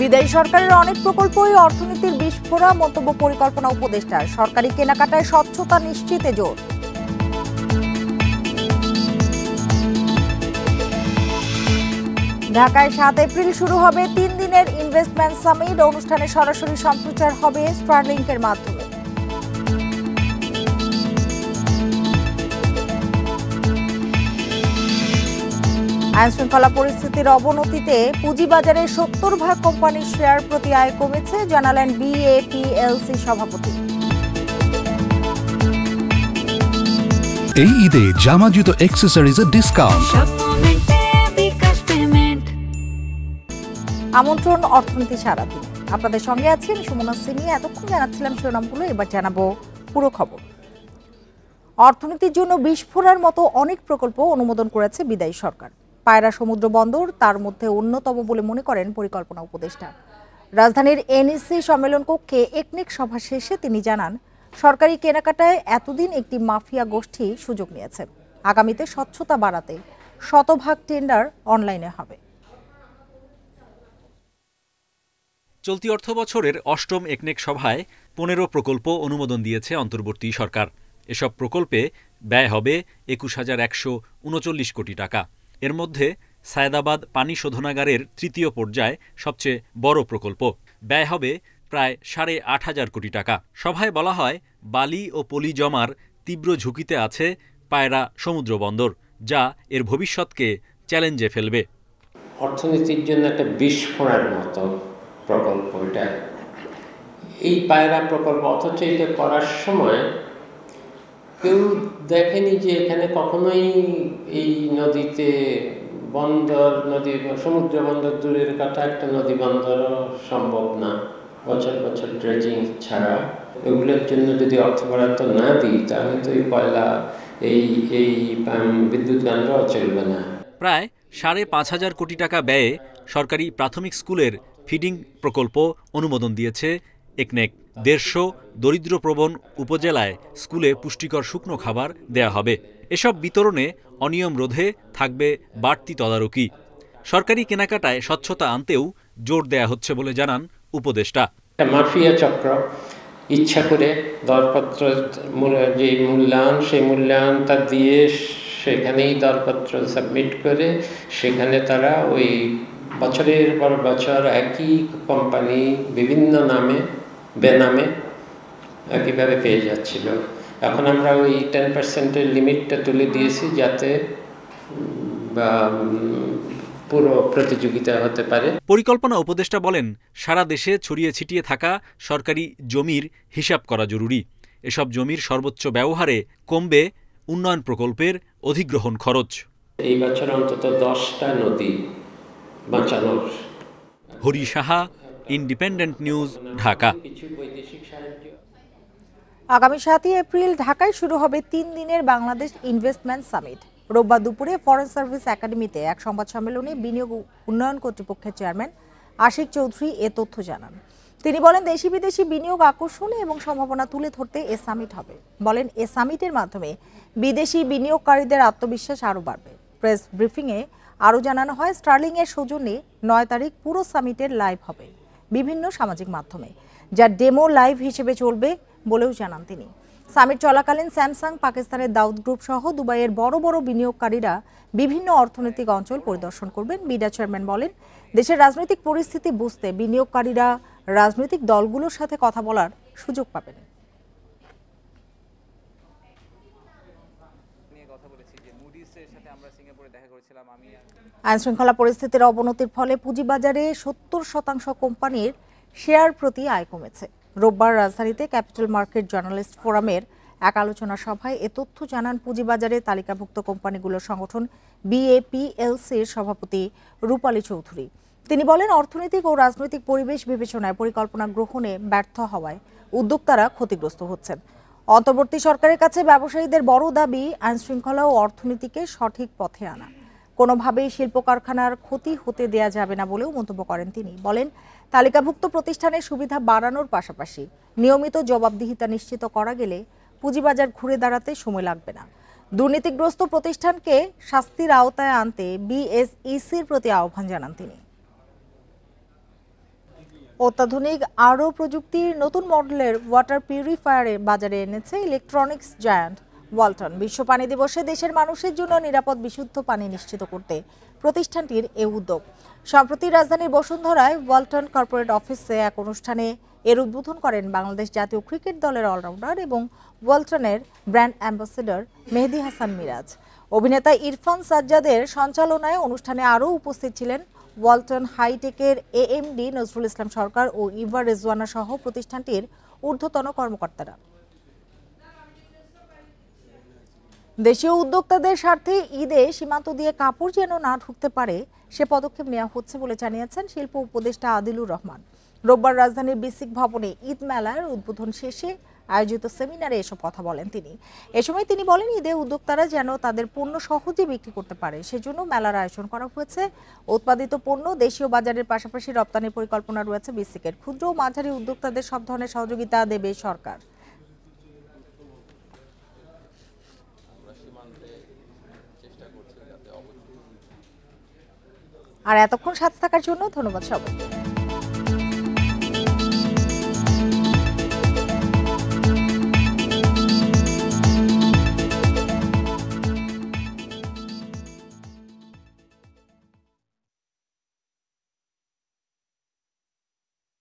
বিদায়ী সরকারের অনেক প্রকল্পই অর্থনীতির বিস্ফোরা, মন্তব্য পরিকল্পনা উপদেষ্টার। সরকারি কেনাকাটায় স্বচ্ছতা নিশ্চিতে জোর। ঢাকায় 7 এপ্রিল শুরু হবে 3 দিনের ইনভেস্টমেন্ট সামিট। অনুষ্ঠানে সরাসরি সম্প্রচার হবে স্টারলিংকের মাধ্যমে। আইনশৃঙ্খলা পরিস্থিতির অবনতিতে পুঁজিবাজারে 70% কোম্পানির শেয়ার প্রতি আয় কমেছে, জানালেন বিএপিএলসি সভাপতি। এই ঈদে জামা জুতো অ্যাক্সেসরিজের ডিসকাউন্ট। আমন্ত্রণ অর্থনীতি সারাদিন। আপনাদের সঙ্গে আছি আমি সুমনা সিমি। এতক্ষণ জানাচ্ছিলাম শিরোনামগুলো, এবার জানাবো পুরো খবর। অর্থনীতির জন্য বিস্ফোরার মতো অনেক প্রকল্প অনুমোদন করেছে বিদায়ী সরকার। পায়রা সমুদ্র বন্দর তার মধ্যে অন্যতম বলে মনে করেন পরিকল্পনা উপদেষ্টা। রাজধানীর এনইসি সম্মেলন কক্ষে একনেক সভা শেষে তিনি জানান, সরকারি কেনাকাটায় এতদিন একটি মাফিয়া গোষ্ঠী সুযোগ নিয়েছে। আগামীতে স্বচ্ছতা বাড়াতে 100% টেন্ডার অনলাইনে হবে। চলতি অর্থবছরের 8ম একনেক সভায় 15 প্রকল্প অনুমোদন দিয়েছে অন্তর্বর্তী সরকার। এসব প্রকল্পে ব্যয় হবে 21,139 কোটি টাকা। এর মধ্যে সায়েদাবাদ পানি শোধনাগারের 3য় পর্যায় সবচেয়ে বড় প্রকল্প। ব্যয় হবে প্রায় 8,500 কোটি টাকা। সভায় বলা হয়, বালি ও পলি জমার তীব্র ঝুঁকিতে আছে পায়রা সমুদ্র বন্দর, যা এর ভবিষ্যৎকে চ্যালেঞ্জে ফেলবে। অর্থনীতির জন্য একটা বিস্ফোরণের মতো প্রকল্প এটা, এই পায়রা প্রকল্প। অথচ এটা করার সময় কেউ দেখেনি যে এখানে কখনোই এই নদীতে বন্দর, নদী সমুদ্র বন্দর দূরের কথা, একটা নদী বন্দরও সম্ভব না বছর বছর ড্রেজিং ছাড়া। এগুলোর জন্য যদি অর্থ বরাদ্দ না দিই তাহলে তো এই কয়লা, এই বিদ্যুৎ কেন্দ্রও চলবে না। প্রায় 5,500 কোটি টাকা ব্যয়ে সরকারি প্রাথমিক স্কুলের ফিডিং প্রকল্প অনুমোদন দিয়েছে একনেক। 150 দরিদ্রপ্রবণ উপজেলায় স্কুলে পুষ্টিকর শুকনো খাবার দেয়া হবে। এসব বিতরণে অনিয়ম রোধে থাকবে বাড়তি তদারকি। সরকারি কেনাকাটায় স্বচ্ছতা আনতেও জোর দেয়া হচ্ছে বলে জানান উপদেষ্টা। মাফিয়া চক্র ইচ্ছা করে দরপত্র যে মূল্যায়ন, সেই মূল্যায়নটা দিয়ে সেখানেই দরপত্র সাবমিট করে সেখানে তারা ওই বছরের পর বছর একই কোম্পানি বিভিন্ন নামে বেনামে একইভাবে পেয়ে যাচ্ছিল। এখন আমরা ওই 10%-এর লিমিটটা তুলে দিয়েছি যাতে পুরো প্রতিযোগিতা হতে পারে। পরিকল্পনা উপদেষ্টা বলেন, সারা দেশে ছড়িয়ে ছিটিয়ে থাকা সরকারি জমির হিসাব করা জরুরি। এসব জমির সর্বোচ্চ ব্যবহারে কমবে উন্নয়ন প্রকল্পের অধিগ্রহণ খরচ। এই বছর অন্তত 10টা নদী বাঁচানোর। Hari Saha, independent news, Dhaka. আগামী 7 এপ্রিল ঢাকায় শুরু হবে 3 দিনের বাংলাদেশ ইনভেস্টমেন্ট সামিট। রোববার দুপুরে ফরেন সার্ভিস একাডেমিতে এক সংবাদ সম্মেলনে বিনিয়োগ উন্নয়ন কর্তৃপক্ষের চেয়ারম্যান আশিক চৌধুরী এ তথ্য জানান। তিনি বলেন, দেশি বিদেশি বিনিয়োগ আকর্ষণে এবং সম্ভাবনা তুলে ধরতে এ সামিট হবে। বলেন, এ সামিটের মাধ্যমে বিদেশি বিনিয়োগকারীদের আত্মবিশ্বাস আরও বাড়বে। প্রেস ব্রিফিংয়ে আরও জানানো হয়, স্টার্লিংয়ের সৌজন্যে 9 তারিখ পুরো সামিটের লাইভ হবে বিভিন্ন সামাজিক মাধ্যমে, যা ডেমো লাইভ হিসেবে চলবে বলেও জানান তিনি। সামিট চলাকালীন স্যামসাং, পাকিস্তানের দাউদ গ্রুপ সহ দুবাইয়ের বড় বড় বিনিয়োগকারীরা বিভিন্ন অর্থনৈতিক অঞ্চল পরিদর্শন করবেন। বিডা চেয়ারম্যান বলেন, দেশের রাজনৈতিক পরিস্থিতি বুঝতে বিনিয়োগকারীরা রাজনৈতিক দলগুলোর সাথে কথা বলার সুযোগ পাবেন। আইনশৃঙ্খলা পরিস্থিতির অবনতির ফলে পুঁজিবাজারে 70% কোম্পানির শেয়ার প্রতি আয় কমেছে। রোববার রাজধানীতে ক্যাপিটাল মার্কেট জার্নালিস্ট ফোরামের এক আলোচনা সভায় এ তথ্য জানান পুঁজিবাজারে তালিকাভুক্ত কোম্পানিগুলোর সংগঠন বিএপিএলসির সভাপতি রূপালী চৌধুরী। তিনি বলেন, অর্থনৈতিক ও রাজনৈতিক পরিবেশ বিবেচনায় পরিকল্পনা গ্রহণে ব্যর্থ হওয়ায় উদ্যোক্তারা ক্ষতিগ্রস্ত হচ্ছেন। অন্তর্বর্তী সরকারের কাছে ব্যবসায়ীদের বড় দাবি আইনশৃঙ্খলা ও অর্থনীতিকে সঠিক পথে আনা। কোনোভাবেই শিল্প কারখানার ক্ষতি হতে দেয়া যাবে না বলেও মন্তব্য করেন তিনি। বলেন, তালিকাভুক্ত প্রতিষ্ঠানের সুবিধা বাড়ানোর পাশাপাশি নিয়মিত জবাবদিহিতা নিশ্চিত করা গেলে পুঁজিবাজার ঘুরে দাঁড়াতে সময় লাগবে না। দুর্নীতিগ্রস্ত প্রতিষ্ঠানকে শাস্তির আওতায় আনতে বিএসইসির প্রতি আহ্বান জানান তিনি। অত্যাধুনিক আরও প্রযুক্তির নতুন মডেলের ওয়াটার পিউরিফায়ারের বাজারে এনেছে ইলেকট্রনিক্স জায়ান্ট ওয়ালটন। বিশ্ব পানি দিবসে দেশের মানুষের জন্য নিরাপদ বিশুদ্ধ পানি নিশ্চিত করতে প্রতিষ্ঠানটির এই উদ্যোগ। সম্প্রতি রাজধানীর বসুন্ধরায় ওয়ালটন কর্পোরেট অফিসে এক অনুষ্ঠানে এর উদ্বোধন করেন বাংলাদেশ জাতীয় ক্রিকেট দলের অলরাউন্ডার এবং ওয়ালটনের ব্র্যান্ড অ্যাম্বাসেডর মেহেদী হাসান মিরাজ। অভিনেতা ইরফান সাজ্জাদের সঞ্চালনায় অনুষ্ঠানে আরও উপস্থিত ছিলেন ওয়ালটন হাইটেকের এএমডি নজরুল ইসলাম সরকার ও ইভা রেজওয়ানা সহ প্রতিষ্ঠানটির ঊর্ধ্বতন কর্মকর্তারা। দেশীয় উদ্যোক্তাদের স্বার্থে ঈদে সীমান্ত দিয়ে কাপড় যেন না ঢুকতে পারে সে পদক্ষেপ নেওয়া হচ্ছে বলে জানিয়েছেন শিল্প উপদেষ্টা আদিলুর রহমান। রোববার রাজধানীর বিসিক ভবনে ঈদ মেলার উদ্বোধন শেষে আয়োজিত সেমিনারে এসব কথা বলেন তিনি। এ সময় তিনি বলেন, ঈদে উদ্যোক্তারা যেন তাদের পণ্য সহজে বিক্রি করতে পারে সেজন্য মেলার আয়োজন করা হয়েছে। উৎপাদিত পণ্য দেশীয় বাজারের পাশাপাশি রপ্তানির পরিকল্পনা রয়েছে বিসিকের। ক্ষুদ্র ও মাঝারি উদ্যোক্তাদের সব ধরনের সহযোগিতা দেবে সরকার। আর এতক্ষণ সাথে থাকার জন্য ধন্যবাদ সবাইকে।